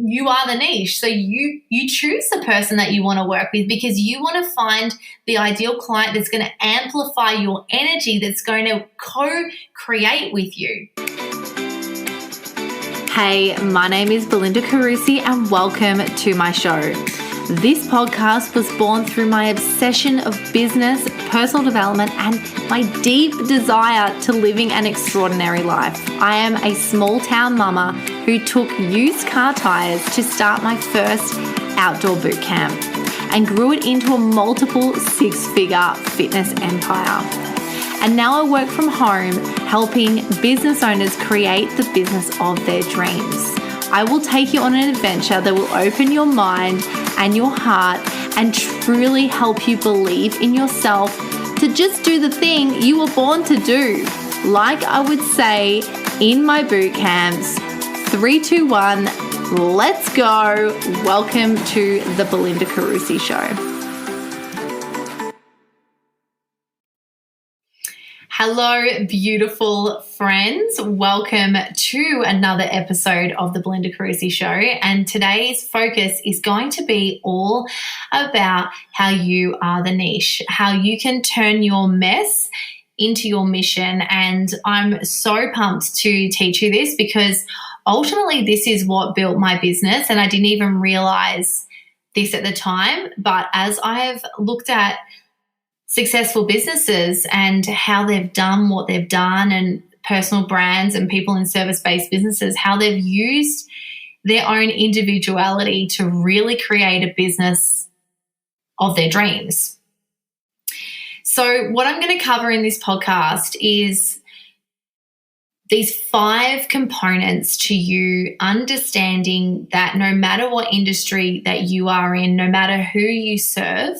you are the niche. So you choose the person that you want to work with because you want to find the ideal client that's going to amplify your energy, that's going to co-create with you. Hey, my name is Belinda Carusi and welcome to my show. This podcast was born through my obsession of business, personal development, and my deep desire to living an extraordinary life. I am a small town mama who took used car tires to start my first outdoor boot camp and grew it into a multiple six-figure fitness empire. And now I work from home helping business owners create the business of their dreams. I will take you on an adventure that will open your mind and your heart and truly help you believe in yourself to just do the thing you were born to do. Like I would say in my boot camps, 3, 2, 1, let's go. Welcome to the Belinda Carusi Show. Hello, beautiful friends. Welcome to another episode of the Belinda Carusi Show. And today's focus is going to be all about how you are the niche, how you can turn your mess into your mission. And I'm so pumped to teach you this because ultimately this is what built my business. And I didn't even realize this at the time. But as I've looked at successful businesses and how they've done what they've done, and personal brands and people in service-based businesses, how they've used their own individuality to really create a business of their dreams. So what I'm going to cover in this podcast is these 5 components to you understanding that no matter what industry that you are in, no matter who you serve,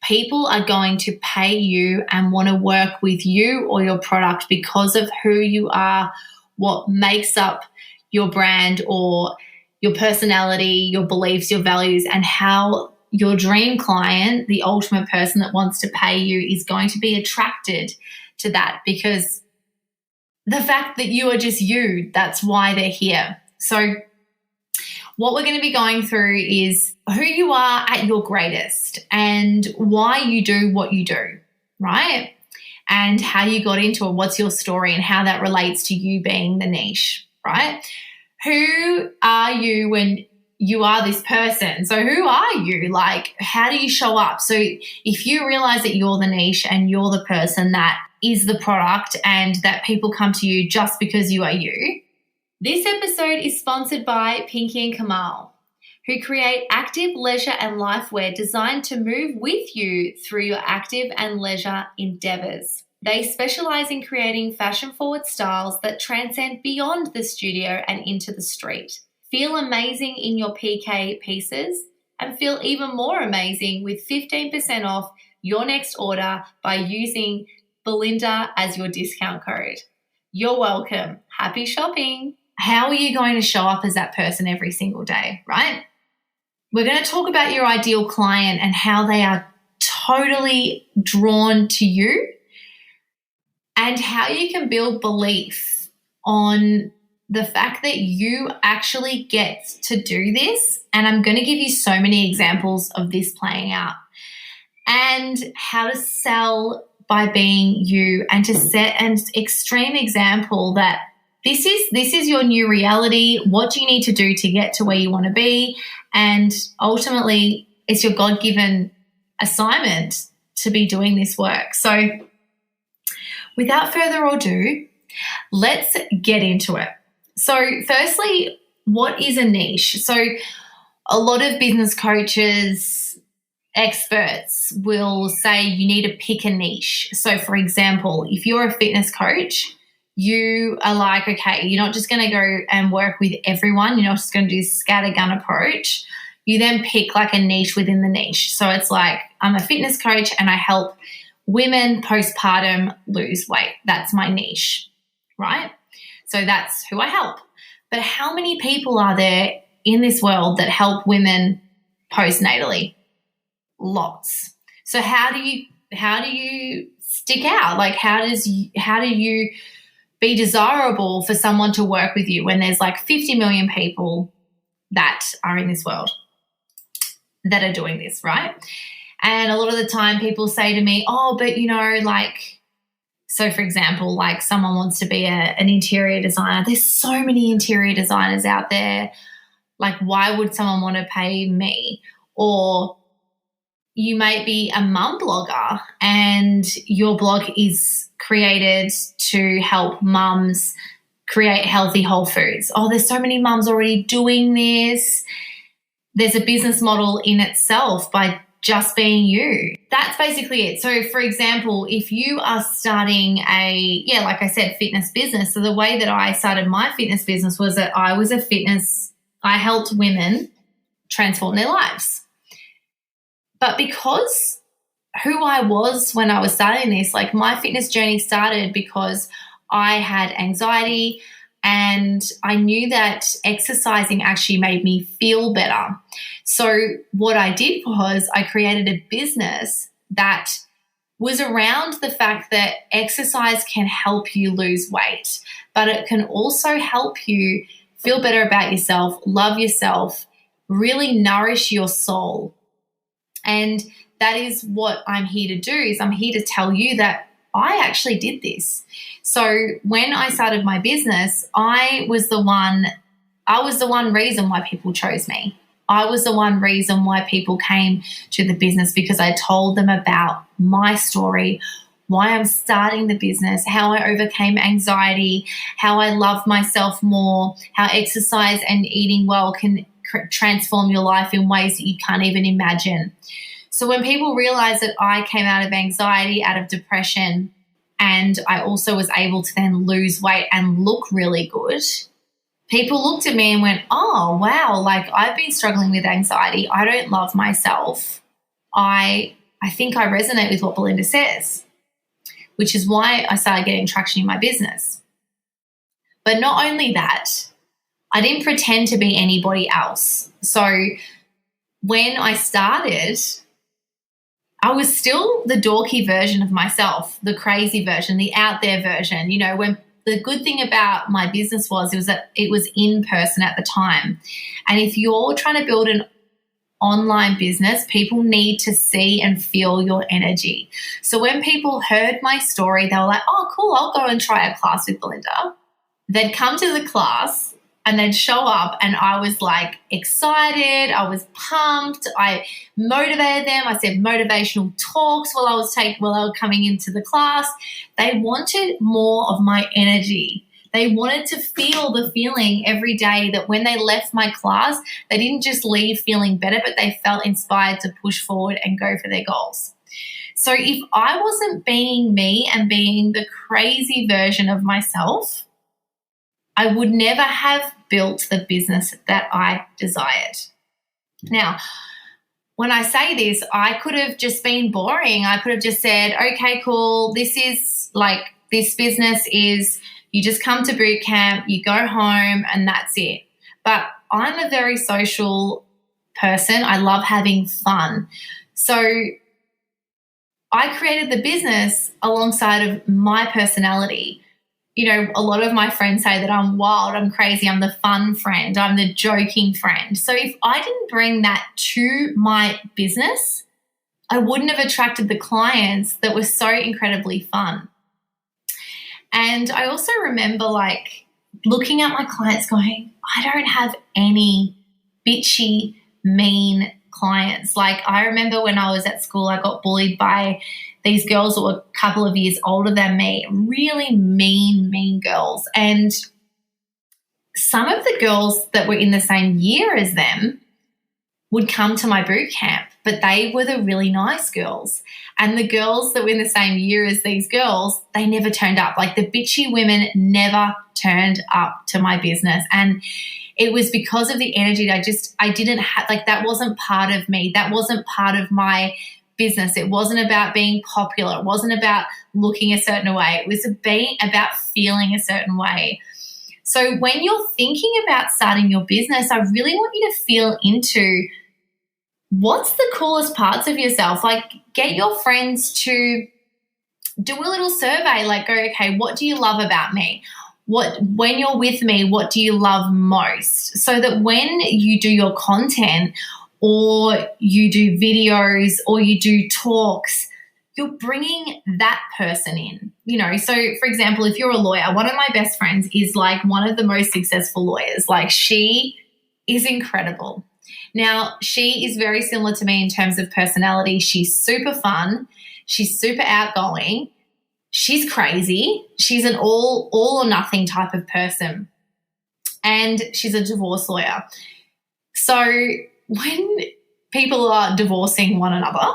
people are going to pay you and want to work with you or your product because of who you are, what makes up your brand or your personality, your beliefs, your values, and how your dream client, the ultimate person that wants to pay you, is going to be attracted to that because the fact that you are just you, that's why they're here. So what we're going to be going through is who you are at your greatest and why you do what you do, right? And how you got into it, what's your story and how that relates to you being the niche, right? Who are you when you are this person? So who are you? Like, how do you show up? So if you realize that you're the niche and you're the person that is the product and that people come to you just because you are you. This episode is sponsored by Pinky and Kamal, who create active leisure and lifewear designed to move with you through your active and leisure endeavors. They specialize in creating fashion-forward styles that transcend beyond the studio and into the street. Feel amazing in your PK pieces and feel even more amazing with 15% off your next order by using Belinda as your discount code. You're welcome. Happy shopping. How are you going to show up as that person every single day, right? We're going to talk about your ideal client and how they are totally drawn to you and how you can build belief on the fact that you actually get to do this. And I'm going to give you so many examples of this playing out and how to sell by being you and to set an extreme example that this is your new reality. What do you need to do to get to where you want to be? And ultimately, it's your God-given assignment to be doing this work. So without further ado, let's get into it. So firstly, what is a niche? So a lot of business coaches, experts will say you need to pick a niche. So for example, if you're a fitness coach, you are like, okay, you're not just going to go and work with everyone. You're not just going to do scattergun approach. You then pick like a niche within the niche. So it's like, I'm a fitness coach and I help women postpartum lose weight. That's my niche, right? So that's who I help. But how many people are there in this world that help women postnatally? Lots. So how do you stick out? Like how do you be desirable for someone to work with you when there's like 50 million people that are in this world that are doing this, right? And a lot of the time people say to me, oh, but so for example, like someone wants to be an interior designer. There's so many interior designers out there. Like, why would someone want to pay me? Or you might be a mum blogger and your blog is created to help mums create healthy whole foods. Oh, there's so many mums already doing this. There's a business model in itself by just being you. That's basically it. So, for example, if you are starting like I said, fitness business. So the way that I started my fitness business was that I helped women transform their lives. But because who I was when I was starting this, like my fitness journey started because I had anxiety and I knew that exercising actually made me feel better. So what I did was I created a business that was around the fact that exercise can help you lose weight, but it can also help you feel better about yourself, love yourself, really nourish your soul. And that is what I'm here to do, is I'm here to tell you that I actually did this. So when I started my business, I was the one reason why people chose me. I was the one reason why people came to the business, because I told them about my story, why I'm starting the business, how I overcame anxiety, how I love myself more, how exercise and eating well can transform your life in ways that you can't even imagine. So when people realize that I came out of anxiety, out of depression, and I also was able to then lose weight and look really good, people looked at me and went, oh, wow, like I've been struggling with anxiety. I don't love myself. I think I resonate with what Belinda says, which is why I started getting traction in my business. But not only that, I didn't pretend to be anybody else. So when I started, I was still the dorky version of myself, the crazy version, the out there version. When the good thing about my business was that it was in person at the time. And if you're trying to build an online business, people need to see and feel your energy. So when people heard my story, they were like, oh, cool, I'll go and try a class with Belinda. They'd come to the class and they'd show up and I was like excited. I was pumped. I motivated them. I said motivational talks while they were coming into the class. They wanted more of my energy. They wanted to feel the feeling every day that when they left my class, they didn't just leave feeling better, but they felt inspired to push forward and go for their goals. So if I wasn't being me and being the crazy version of myself, I would never have built the business that I desired. Now, when I say this, I could have just been boring. I could have just said, okay, cool, this business is you just come to boot camp, you go home, and that's it. But I'm a very social person. I love having fun. So I created the business alongside of my personality. A lot of my friends say that I'm wild, I'm crazy, I'm the fun friend, I'm the joking friend. So if I didn't bring that to my business, I wouldn't have attracted the clients that were so incredibly fun. And I also remember looking at my clients going, I don't have any bitchy, mean clients. I remember when I was at school, I got bullied by these girls that were a couple of years older than me, really mean girls. And some of the girls that were in the same year as them would come to my boot camp, but they were the really nice girls. And the girls that were in the same year as these girls, they never turned up. The bitchy women never turned up to my business. And it was because of the energy that I didn't have, that wasn't part of me. That wasn't part of my business. It wasn't about being popular. It wasn't about looking a certain way. It was about feeling a certain way. So when you're thinking about starting your business, I really want you to feel into what's the coolest parts of yourself. Get your friends to do a little survey. Go, okay, what do you love about me? when you're with me, what do you love most? So that when you do your content or you do videos or you do talks, you're bringing that person in, So for example, if you're a lawyer, one of my best friends is like one of the most successful lawyers. Like, she is incredible. Now, she is very similar to me in terms of personality. She's super fun. She's super outgoing. She's crazy. She's an all or nothing type of person. And she's a divorce lawyer. So when people are divorcing one another,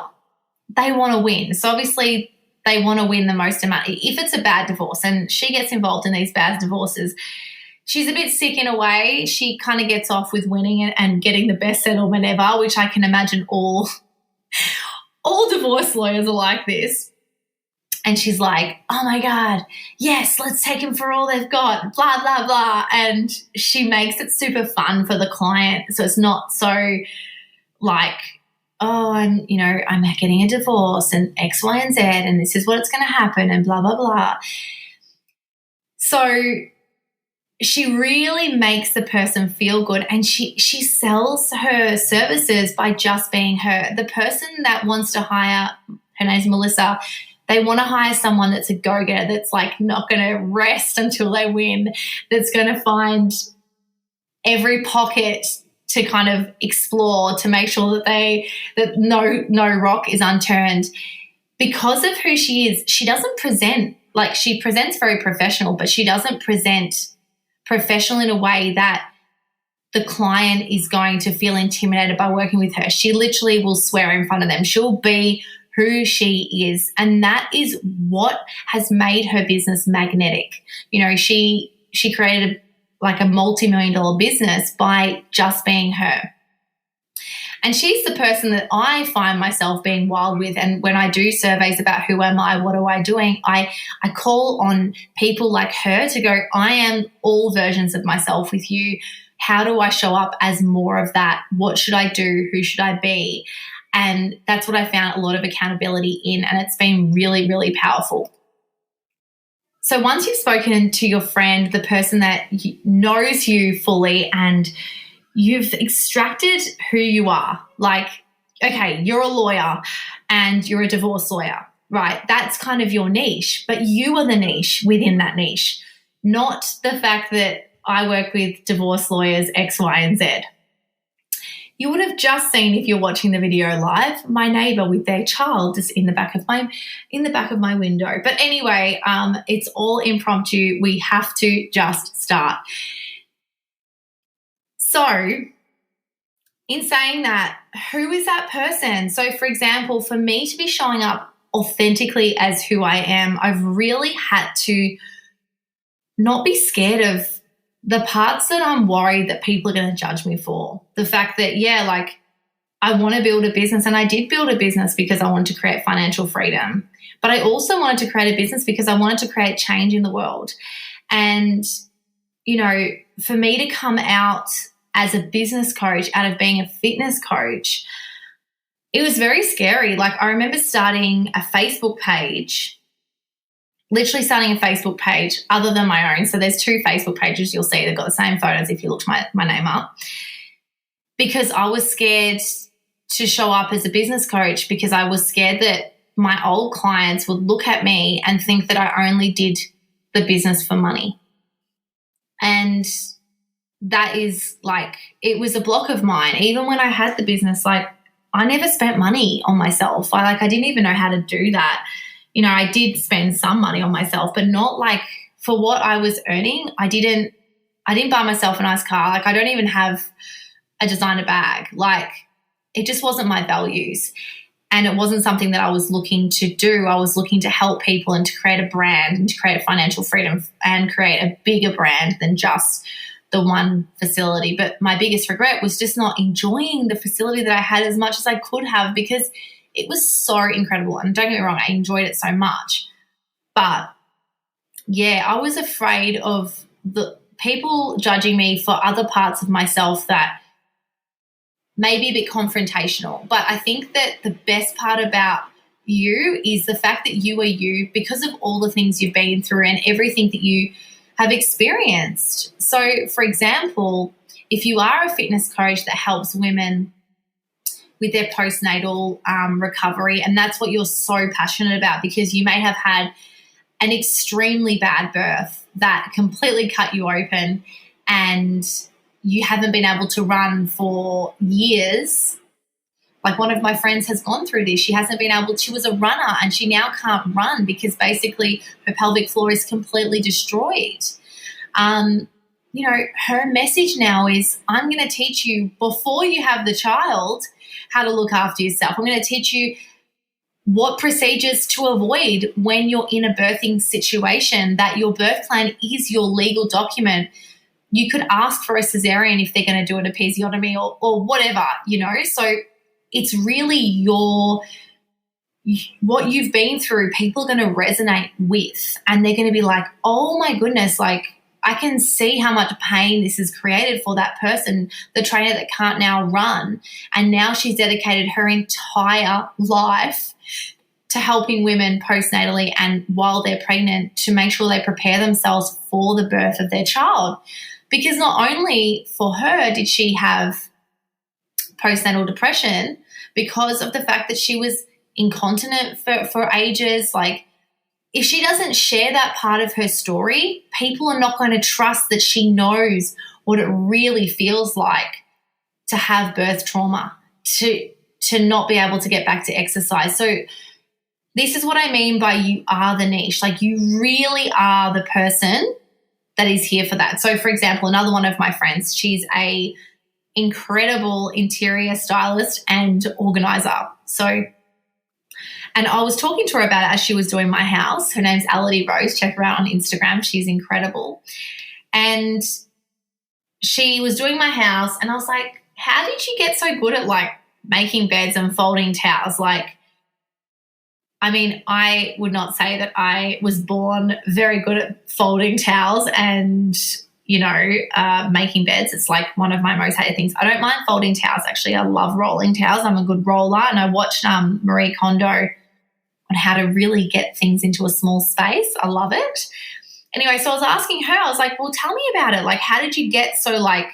they want to win. So obviously they want to win the most amount. If it's a bad divorce, and she gets involved in these bad divorces, she's a bit sick in a way. She kind of gets off with winning it and getting the best settlement ever, which I can imagine all divorce lawyers are like this. And she's like, oh, my God, yes, let's take them for all they've got, blah, blah, blah. And she makes it super fun for the client. So it's not so like, oh, I'm getting a divorce and X, Y, and Z, and this is what it's going to happen and blah, blah, blah. So she really makes the person feel good, and she sells her services by just being her. The person that wants to hire, her name's Melissa, they want to hire someone that's a go-getter, that's like not going to rest until they win, that's going to find every pocket to kind of explore to make sure that no rock is unturned. Because of who she is, she doesn't present, like, she presents very professional, but she doesn't present professional in a way that the client is going to feel intimidated by working with her. She literally will swear in front of them. She'll be who she is, and that is what has made her business magnetic. She created like a multi-million-dollar business by just being her. And she's the person that I find myself being wild with. And when I do surveys about who am I, what am I doing, I call on people like her to go, I am all versions of myself with you. How do I show up as more of that? What should I do? Who should I be? And that's what I found a lot of accountability in, and it's been really, really powerful. So once you've spoken to your friend, the person that knows you fully, and you've extracted who you are, like, okay, you're a lawyer and you're a divorce lawyer, right? That's kind of your niche, but you are the niche within that niche, not the fact that I work with divorce lawyers X, Y, and Z. You would have just seen, if you're watching the video live, my neighbor with their child is in the back of my window. But anyway, it's all impromptu. We have to just start. So in saying that, who is that person? So for example, for me to be showing up authentically as who I am, I've really had to not be scared of the parts that I'm worried that people are going to judge me for. The fact that, I want to build a business, and I did build a business because I wanted to create financial freedom. But I also wanted to create a business because I wanted to create change in the world. And, for me to come out as a business coach out of being a fitness coach, it was very scary. Like, I remember starting a Facebook page, literally starting a Facebook page other than my own. So there's 2 Facebook pages you'll see. They've got the same photos if you look my name up. Because I was scared to show up as a business coach, because I was scared that my old clients would look at me and think that I only did the business for money. And that is it was a block of mine. Even when I had the business, I never spent money on myself. I didn't even know how to do that. I did spend some money on myself, but not for what I was earning. I didn't buy myself a nice car. I don't even have a designer bag. It just wasn't my values. And it wasn't something that I was looking to do. I was looking to help people and to create a brand and to create financial freedom and create a bigger brand than just the one facility. But my biggest regret was just not enjoying the facility that I had as much as I could have, because it was so incredible. And don't get me wrong, I enjoyed it so much. But, I was afraid of the people judging me for other parts of myself that may be a bit confrontational. But I think that the best part about you is the fact that you are you because of all the things you've been through and everything that you have experienced. So, for example, if you are a fitness coach that helps women with their postnatal recovery, and that's what you're so passionate about because you may have had an extremely bad birth that completely cut you open and you haven't been able to run for years. Like one of my friends has gone through this. She was a runner and she now can't run because basically her pelvic floor is completely destroyed. Her message now is, I'm going to teach you before you have the child how to look after yourself. I'm going to teach you what procedures to avoid when you're in a birthing situation, that your birth plan is your legal document. You could ask for a cesarean if they're going to do an episiotomy or whatever, So it's really what you've been through, people are going to resonate with, and they're going to be like, oh my goodness, like I can see how much pain this has created for that person, the trainer that can't now run. And now she's dedicated her entire life to helping women postnatally and while they're pregnant to make sure they prepare themselves for the birth of their child. Because not only for her did she have postnatal depression because of the fact that she was incontinent for ages, like if she doesn't share that part of her story, people are not going to trust that she knows what it really feels like to have birth trauma, to not be able to get back to exercise. So this is what I mean by you are the niche. Like you really are the person that is here for that. So, for example, another one of my friends, she's a incredible interior stylist and organizer. And I was talking to her about it as she was doing my house. Her name's Elodie Rose. Check her out on Instagram. She's incredible. And she was doing my house and I was like, how did you get so good at like making beds and folding towels? Like, I mean, I would not say that I was born very good at folding towels and, making beds. It's like one of my most hated things. I don't mind folding towels, actually. I love rolling towels. I'm a good roller. And I watched Marie Kondo on how to really get things into a small space. I love it. Anyway, so I was asking her, I was like, well, tell me about it. Like, how did you get so like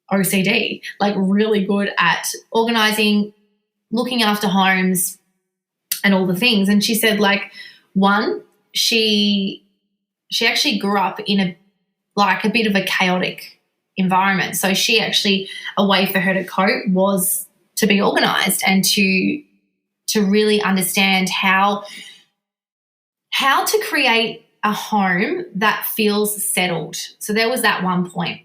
OCD, like really good at organizing, looking after homes and all the things? And she said, like, one, she actually grew up in a bit of a chaotic environment. So she actually, a way for her to cope was to be organized and to really understand how to create a home that feels settled. So there was that one point.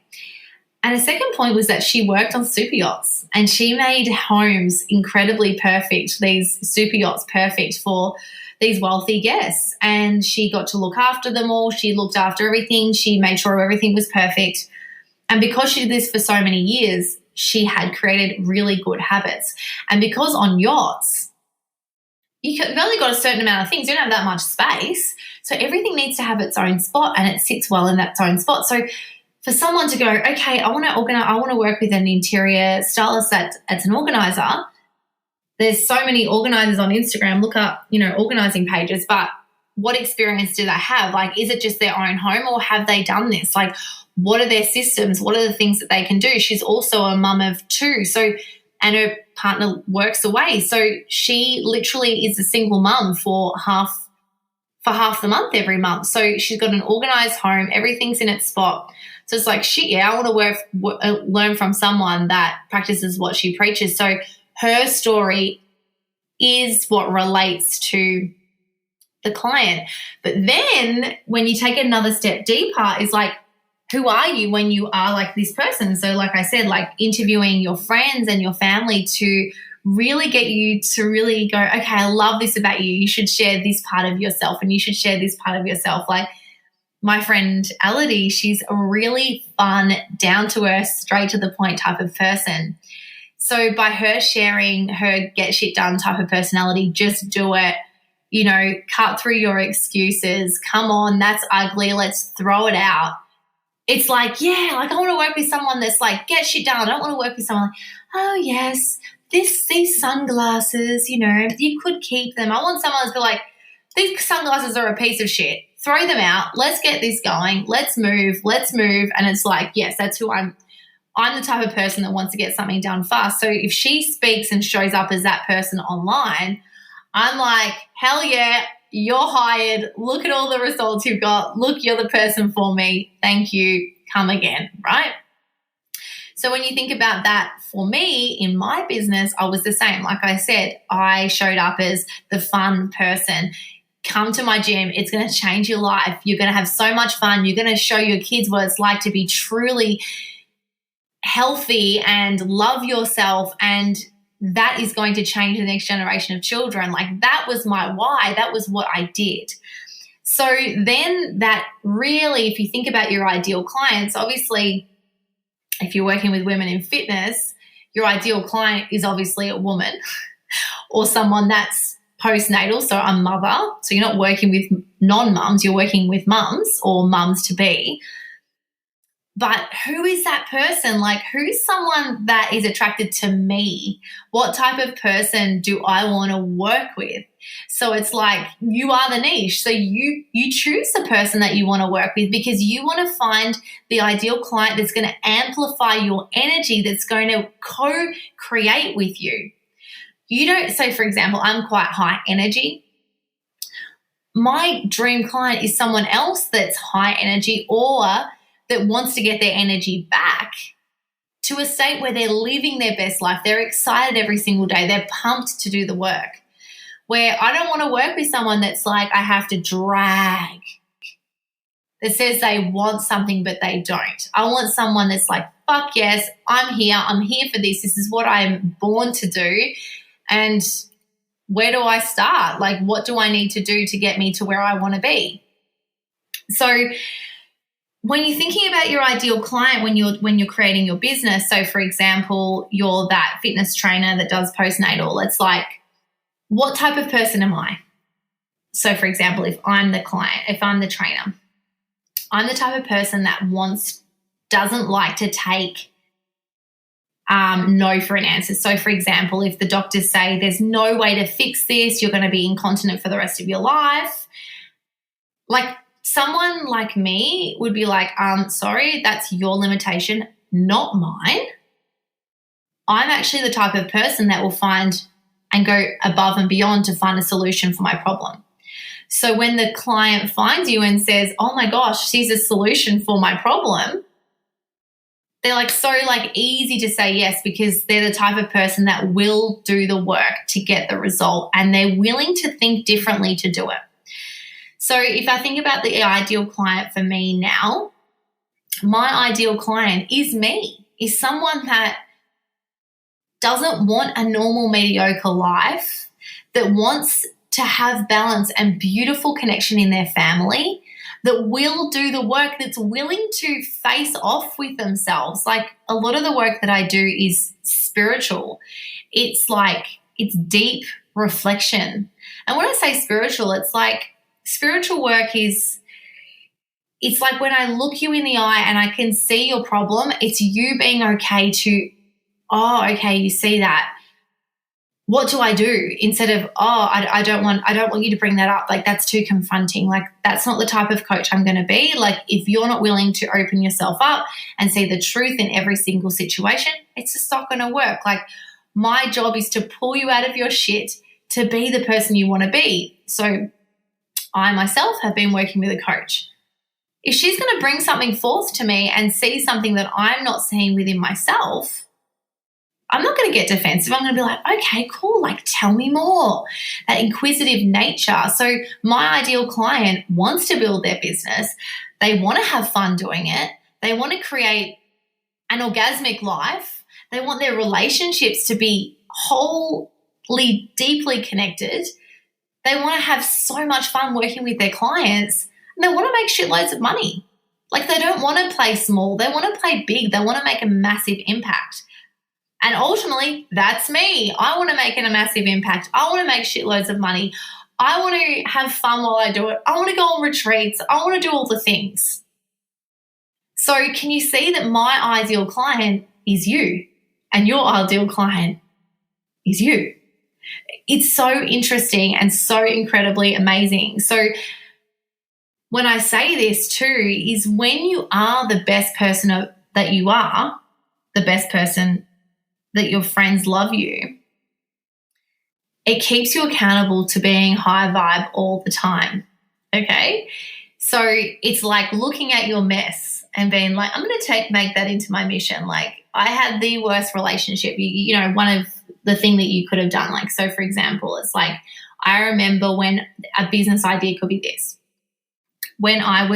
And a second point was that she worked on super yachts and she made homes incredibly perfect, these super yachts perfect for these wealthy guests. And she got to look after them all. She looked after everything. She made sure everything was perfect. And because she did this for so many years, she had created really good habits. And because on yachts, you've only got a certain amount of things. You don't have that much space. So everything needs to have its own spot and it sits well in that own spot. So for someone to go, okay, I want to work with an interior stylist that's an organizer. There's so many organizers on Instagram. Look up, organizing pages. But what experience do they have? Like, is it just their own home or have they done this? Like, what are their systems? What are the things that they can do? She's also a mum of two. And her partner works away. So she literally is a single mum for half the month every month. So she's got an organized home. Everything's in its spot. So it's like, I want to learn from someone that practices what she preaches. So her story is what relates to the client. But then when you take another step deeper is like, who are you when you are like this person? So like I said, like interviewing your friends and your family to really get you to really go, okay, I love this about you. You should share this part of yourself and you should share this part of yourself. Like my friend Elodie, she's a really fun, down-to-earth, straight-to-the-point type of person. So by her sharing her get shit done type of personality, just do it, cut through your excuses. Come on, that's ugly. Let's throw it out. It's like, I want to work with someone that's like, get shit done. I don't want to work with someone like, oh, yes, these sunglasses, you could keep them. I want someone that's like, these sunglasses are a piece of shit. throw them out. Let's get this going. Let's move. And it's like, yes, that's who I'm the type of person that wants to get something done fast. So if she speaks and shows up as that person online, I'm like, hell yeah, you're hired. Look at all the results you've got. Look, you're the person for me. Thank you. Come again, right? So when you think about that, for me in my business, I was the same. Like I said, I showed up as the fun person. Come to my gym. It's going to change your life. You're going to have so much fun. You're going to show your kids what it's like to be truly healthy and love yourself, and that is going to change the next generation of children. Like, that was my why. That was what I did. So then that really, if you think about your ideal clients, obviously if you're working with women in fitness, your ideal client is obviously a woman or someone that's postnatal, so a mother. So you're not working with non-mums, you're working with mums or mums to be. But who is that person? Like, who's someone that is attracted to me? What type of person do I want to work with? So it's like, you are the niche. So you choose the person that you want to work with, because you want to find the ideal client that's going to amplify your energy, that's going to co-create with you. You don't, so for example, I'm quite high energy. My dream client is someone else that's high energy, or that wants to get their energy back to a state where they're living their best life. They're excited every single day. They're pumped to do the work. Where I don't want to work with someone that's like, I have to drag, that says they want something but they don't. I want someone that's like, fuck yes, I'm here for this. This is what I'm born to do. And where do I start? Like, what do I need to do to get me to where I want to be? So when you're thinking about your ideal client, when you're creating your business, so for example, you're that fitness trainer that does postnatal, it's like, what type of person am I? So for example, if I'm the client, if I'm the trainer, I'm the type of person that doesn't like to take no for an answer. So for example, if the doctors say there's no way to fix this, you're going to be incontinent for the rest of your life, like, someone like me would be like, sorry, that's your limitation, not mine. I'm actually the type of person that will find and go above and beyond to find a solution for my problem. So when the client finds you and says, oh my gosh, she's a solution for my problem, they're like so like easy to say yes, because they're the type of person that will do the work to get the result, and they're willing to think differently to do it. So if I think about the ideal client for me now, my ideal client is me, is someone that doesn't want a normal mediocre life, that wants to have balance and beautiful connection in their family, that will do the work, that's willing to face off with themselves. Like, a lot of the work that I do is spiritual. It's like, it's deep reflection. And when I say spiritual, it's like, spiritual work it's like when I look you in the eye and I can see your problem, it's you being okay to, oh, okay, you see that. What do I do? Instead of, oh, I don't want you to bring that up. Like, that's too confronting. Like, that's not the type of coach I'm going to be. Like, if you're not willing to open yourself up and see the truth in every single situation, it's just not going to work. Like, my job is to pull you out of your shit to be the person you want to be. So I myself have been working with a coach. If she's going to bring something forth to me and see something that I'm not seeing within myself, I'm not going to get defensive. I'm going to be like, okay, cool, like, tell me more. That inquisitive nature. So my ideal client wants to build their business. They want to have fun doing it. They want to create an orgasmic life. They want their relationships to be wholly, deeply connected. They want to have so much fun working with their clients, and they want to make shitloads of money. Like, they don't want to play small. They want to play big. They want to make a massive impact. And ultimately, that's me. I want to make a massive impact. I want to make shitloads of money. I want to have fun while I do it. I want to go on retreats. I want to do all the things. So can you see that my ideal client is you, and your ideal client is you? It's so interesting and so incredibly amazing. So when I say this too is when you are the best person that you are, the best person that your friends love you, it keeps you accountable to being high vibe all the time, okay? So it's like looking at your mess and being like, I'm going to make that into my mission. Like, I had the worst relationship. You know, one of the thing that you could have done, like, so for example, it's like, I remember when a business idea could be this. When I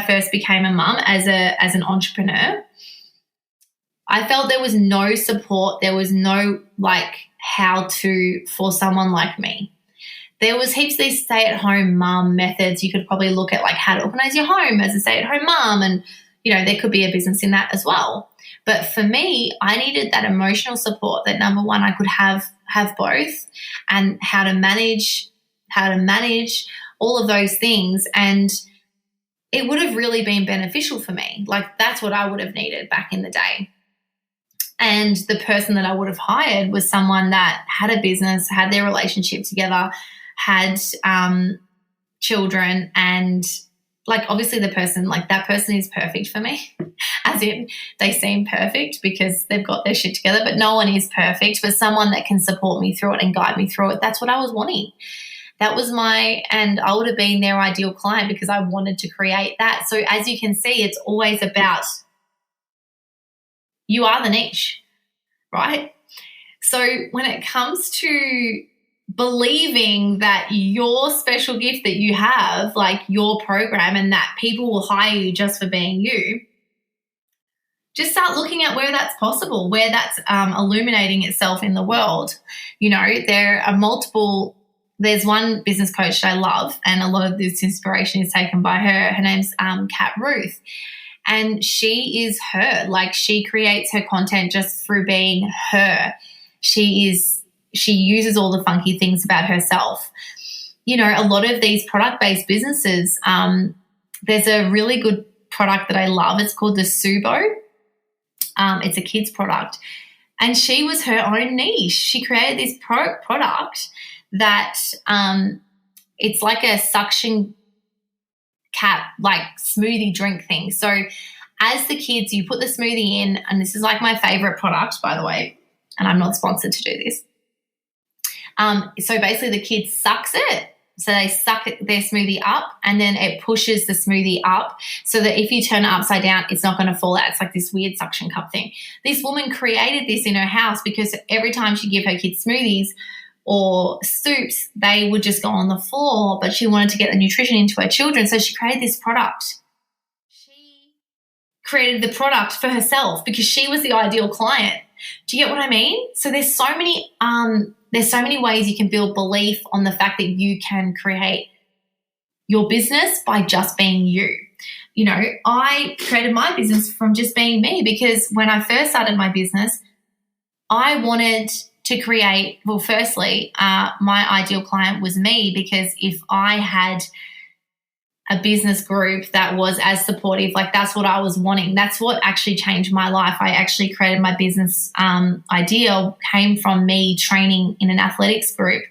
first became a mum as an entrepreneur, I felt there was no support. There was no like how to for someone like me. There was heaps of these stay-at-home mum methods. You could probably look at like how to organize your home as a stay-at-home mum, and you know, there could be a business in that as well. But for me, I needed that emotional support that, number one, I could have both, and how to manage all of those things. And it would have really been beneficial for me. Like, that's what I would have needed back in the day. And the person that I would have hired was someone that had a business, had their relationship together, had children, and like, obviously that person is perfect for me, as in they seem perfect because they've got their shit together, but no one is perfect. But someone that can support me through it and guide me through it, that's what I was wanting. That was and I would have been their ideal client because I wanted to create that. So as you can see, it's always about, you are the niche, right? So when it comes to believing that your special gift that you have, like your program, and that people will hire you just for being you, just start looking at where that's possible, where that's illuminating itself in the world. You know, there's one business coach that I love, and a lot of this inspiration is taken by her. Her name's Kat Ruth. And she is her. Like, she creates her content just through being her. She uses all the funky things about herself. You know, a lot of these product-based businesses, there's a really good product that I love. It's called the Subo. It's a kid's product. And she was her own niche. She created this product that it's like a suction cap, like smoothie drink thing. So as the kids, you put the smoothie in, and this is like my favorite product, by the way, and I'm not sponsored to do this. So basically the kid sucks it. So they suck their smoothie up, and then it pushes the smoothie up so that if you turn it upside down, it's not going to fall out. It's like this weird suction cup thing. This woman created this in her house because every time she give her kids smoothies or soups, they would just go on the floor, but she wanted to get the nutrition into her children. So she created this product. She created the product for herself because she was the ideal client. Do you get what I mean? So there's so many ways you can build belief on the fact that you can create your business by just being you. You know, I created my business from just being me because when I first started my business, I wanted to create, well, firstly, my ideal client was me, because if I had a business group that was as supportive, like that's what I was wanting. That's what actually changed my life. I actually created my business idea came from me training in an athletics group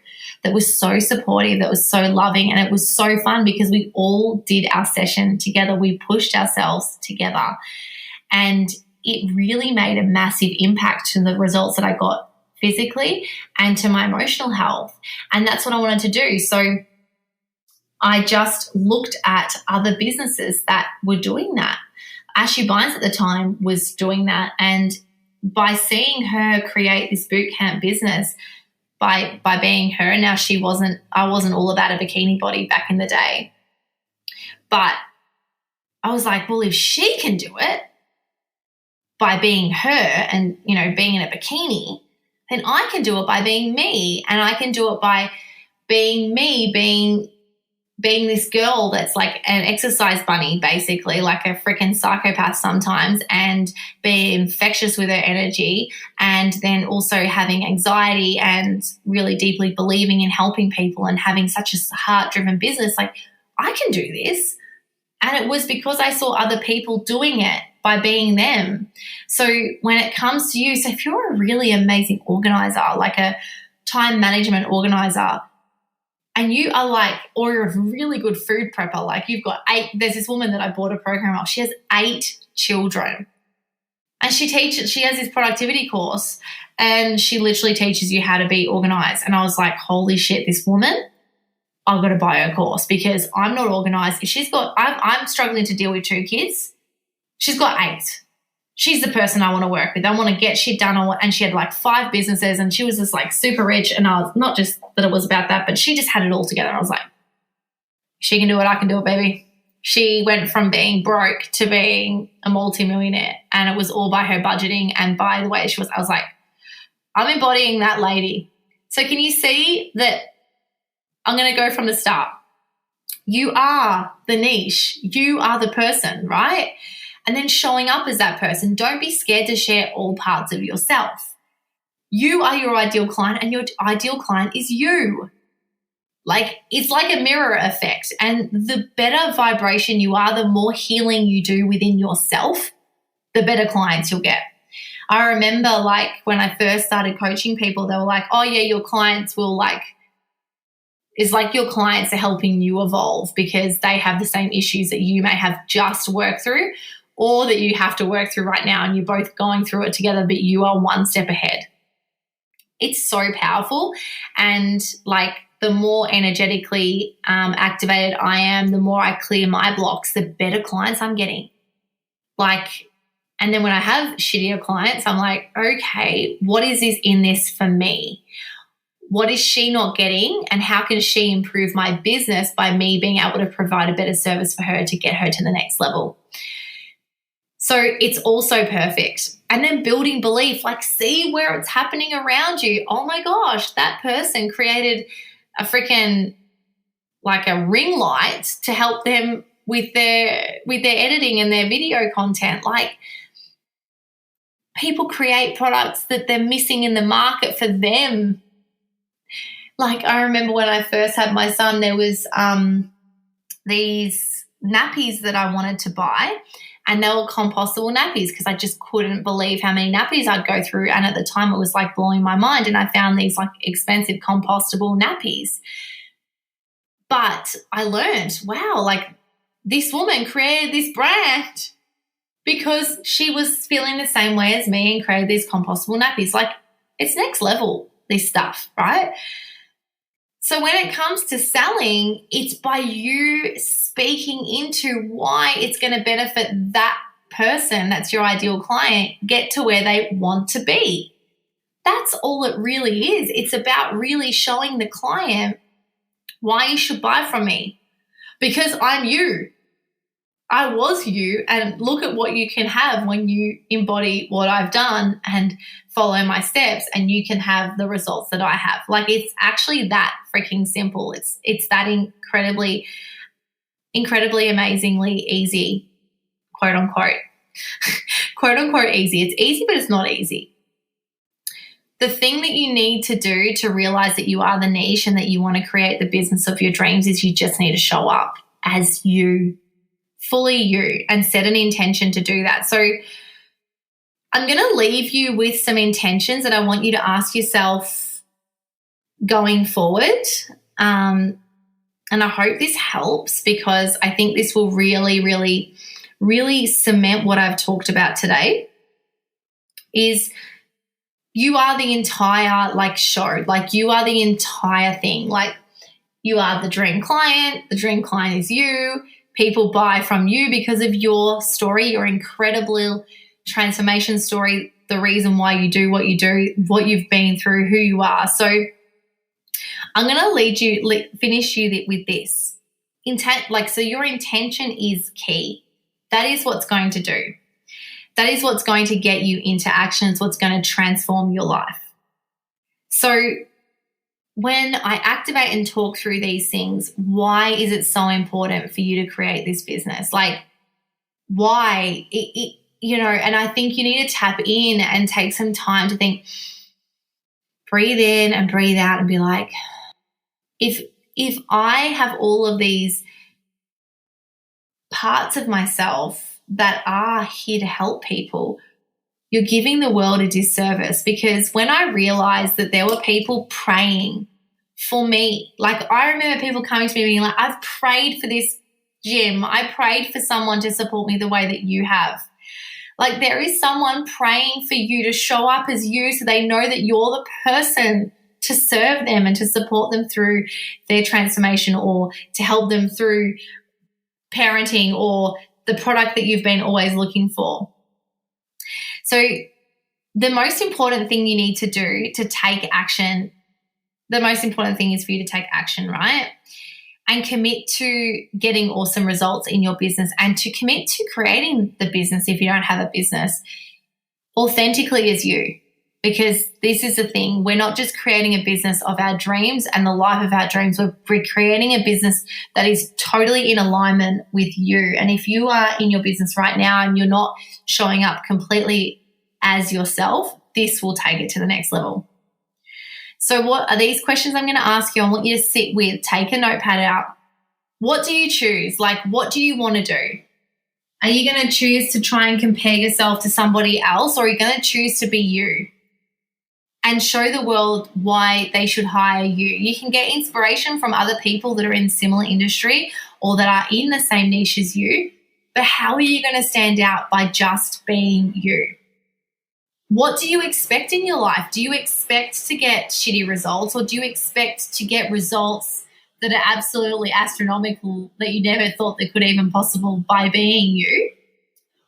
that was so supportive, that was so loving, and it was so fun because we all did our session together. We pushed ourselves together, and it really made a massive impact to the results that I got physically and to my emotional health. And that's what I wanted to do. So I just looked at other businesses that were doing that. Ashley Bynes at the time was doing that. And by seeing her create this boot camp business, by being her, now I wasn't all about a bikini body back in the day. But I was like, well, if she can do it by being her and, you know, being in a bikini, then I can do it by being me. And I can do it by being me, being this girl that's like an exercise bunny, basically, like a freaking psychopath sometimes, and being infectious with her energy, and then also having anxiety and really deeply believing in helping people and having such a heart-driven business. Like, I can do this. And it was because I saw other people doing it by being them. So when it comes to you, so if you're a really amazing organizer, like a time management organizer, and you are like, or you're a really good food prepper, like you've got 8, there's this woman that I bought a program of, she has 8 children, and she has this productivity course, and she literally teaches you how to be organized. And I was like, holy shit, this woman, I've got to buy her course, because I'm not organized. I'm struggling to deal with 2 kids. She's got 8. She's the person I want to work with. I want to get shit done. And she had like 5 businesses, and she was just like super rich. And I was, not just that it was about that, but she just had it all together. I was like, she can do it. I can do it, baby. She went from being broke to being a multimillionaire, and it was all by her budgeting and by the way she was. I was like, I'm embodying that lady. So can you see that? I'm going to go from the start. You are the niche. You are the person, right? And then showing up as that person. Don't be scared to share all parts of yourself. You are your ideal client, and your ideal client is you. Like, it's like a mirror effect. And the better vibration you are, the more healing you do within yourself, the better clients you'll get. I remember, like, when I first started coaching people, they were like, oh yeah, your clients will like, it's like your clients are helping you evolve because they have the same issues that you may have just worked through, or that you have to work through right now, and you're both going through it together, but you are one step ahead. It's so powerful. And like, the more energetically activated I am, the more I clear my blocks, the better clients I'm getting. Like, and then when I have shittier clients, I'm like, okay, what is this in this for me? What is she not getting, and how can she improve my business by me being able to provide a better service for her to get her to the next level? So it's also perfect. And then building belief, like, see where it's happening around you. Oh my gosh, that person created a freaking, like, a ring light to help them with their editing and their video content. Like, people create products that they're missing in the market for them. Like, I remember when I first had my son, there was these nappies that I wanted to buy, and they were compostable nappies, because I just couldn't believe how many nappies I'd go through. And at the time, it was like blowing my mind. And I found these like expensive compostable nappies. But I learned, wow, like, this woman created this brand because she was feeling the same way as me and created these compostable nappies. Like, it's next level, this stuff, right? So when it comes to selling, it's by you speaking into why it's going to benefit that person, that's your ideal client, get to where they want to be. That's all it really is. It's about really showing the client why you should buy from me, because I'm you. I was you, and look at what you can have when you embody what I've done and follow my steps, and you can have the results that I have. Like, it's actually that freaking simple. It's that incredibly amazingly easy, quote unquote, quote unquote easy. It's easy, but it's not easy. The thing that you need to do to realize that you are the niche and that you want to create the business of your dreams is you just need to show up as you, fully you, and set an intention to do that. So I'm going to leave you with some intentions that I want you to ask yourself going forward. And I hope this helps, because I think this will really, really, really cement what I've talked about today. Is you are the entire, like, show. Like, you are the entire thing. Like, you are the dream client. The dream client is you. People buy from you because of your story, your incredible transformation story, the reason why you do, what you've been through, who you are. So I'm going to finish you with this. So your intention is key. That is what's going to do. That is what's going to get you into action. It's what's going to transform your life. So when I activate and talk through these things, why is it so important for you to create this business? Like, why? And I think you need to tap in and take some time to think, breathe in and breathe out, and be like, if I have all of these parts of myself that are here to help people, you're giving the world a disservice. Because when I realized that there were people praying for me. Like, I remember people coming to me being like, I've prayed for this gym. I prayed for someone to support me the way that you have. Like, there is someone praying for you to show up as you so they know that you're the person to serve them and to support them through their transformation, or to help them through parenting or the product that you've been always looking for. So the most important thing you need to do to take action, the most important thing is for you to take action, right? And commit to getting awesome results in your business, and to commit to creating the business, if you don't have a business, authentically as you. Because this is the thing, we're not just creating a business of our dreams and the life of our dreams, we're creating a business that is totally in alignment with you. And if you are in your business right now and you're not showing up completely as yourself, this will take it to the next level. So what are these questions I'm going to ask you? I want you to sit with, take a notepad out. What do you choose? Like, what do you want to do? Are you going to choose to try and compare yourself to somebody else, or are you going to choose to be you and show the world why they should hire you? You can get inspiration from other people that are in similar industry or that are in the same niche as you, but how are you going to stand out by just being you? What do you expect in your life? Do you expect to get shitty results, or do you expect to get results that are absolutely astronomical that you never thought that could even possible by being you?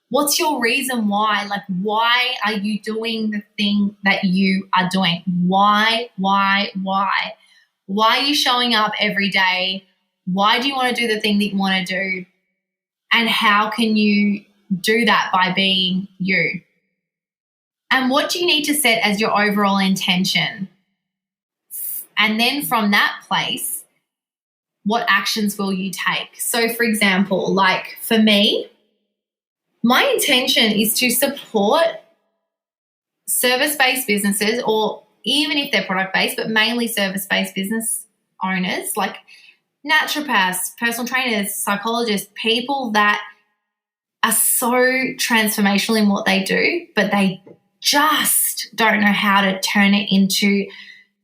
What's your reason why? Like, why are you doing the thing that you are doing? Why? Why are you showing up every day? Why do you want to do the thing that you want to do? And how can you do that by being you? And what do you need to set as your overall intention? And then from that place, what actions will you take? So, for example, like for me, my intention is to support service-based businesses, or even if they're product-based, but mainly service-based business owners, like naturopaths, personal trainers, psychologists, people that are so transformational in what they do, but they just don't know how to turn it into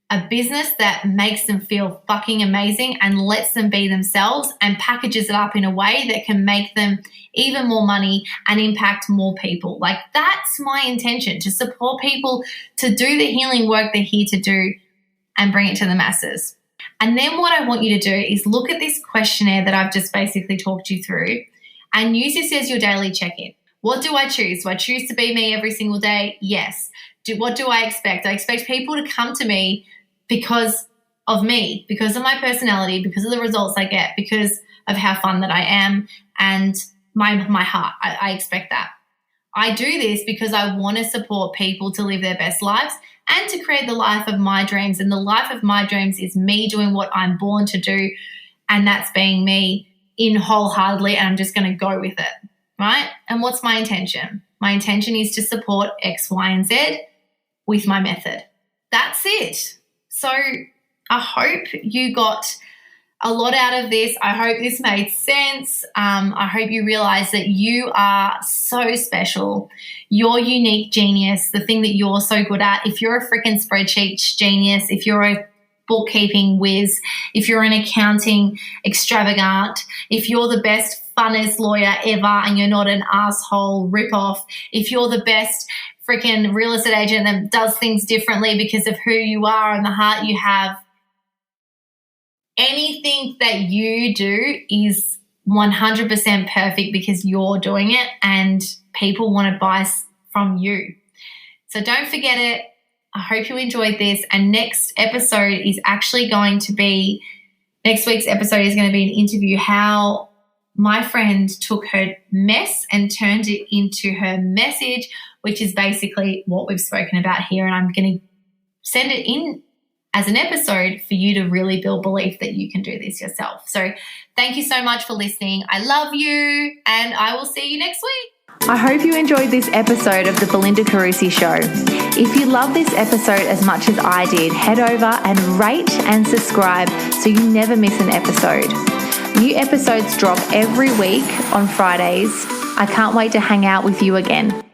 a business that makes them feel fucking amazing and lets them be themselves and packages it up in a way that can make them even more money and impact more people. Like, that's my intention, to support people to do the healing work they're here to do and bring it to the masses. And then what I want you to do is look at this questionnaire that I've just basically talked you through and use this as your daily check-in. What do I choose? Do I choose to be me every single day? Yes. What do I expect? I expect people to come to me because of me, because of my personality, because of the results I get, because of how fun that I am and my heart. I expect that. I do this because I want to support people to live their best lives and to create the life of my dreams. And the life of my dreams is me doing what I'm born to do, and that's being me in wholeheartedly, and I'm just going to go with it, right? And what's my intention? My intention is to support X, Y, and Z with my method. That's it. So I hope you got a lot out of this. I hope this made sense. I hope you realize that you are so special. You're unique genius, the thing that you're so good at. If you're a freaking spreadsheet genius, if you're a bookkeeping whiz, if you're an accounting extravagant, if you're the best, funnest lawyer ever and you're not an asshole ripoff, if you're the best freaking real estate agent that does things differently because of who you are and the heart you have, anything that you do is 100% perfect because you're doing it and people want to buy from you. So don't forget it. I hope you enjoyed this. And next week's episode is going to be an interview how my friend took her mess and turned it into her message, which is basically what we've spoken about here. And I'm going to send it in as an episode for you to really build belief that you can do this yourself. So thank you so much for listening. I love you, and I will see you next week. I hope you enjoyed this episode of the Belinda Carusi Show. If you love this episode as much as I did, head over and rate and subscribe so you never miss an episode. New episodes drop every week on Fridays. I can't wait to hang out with you again.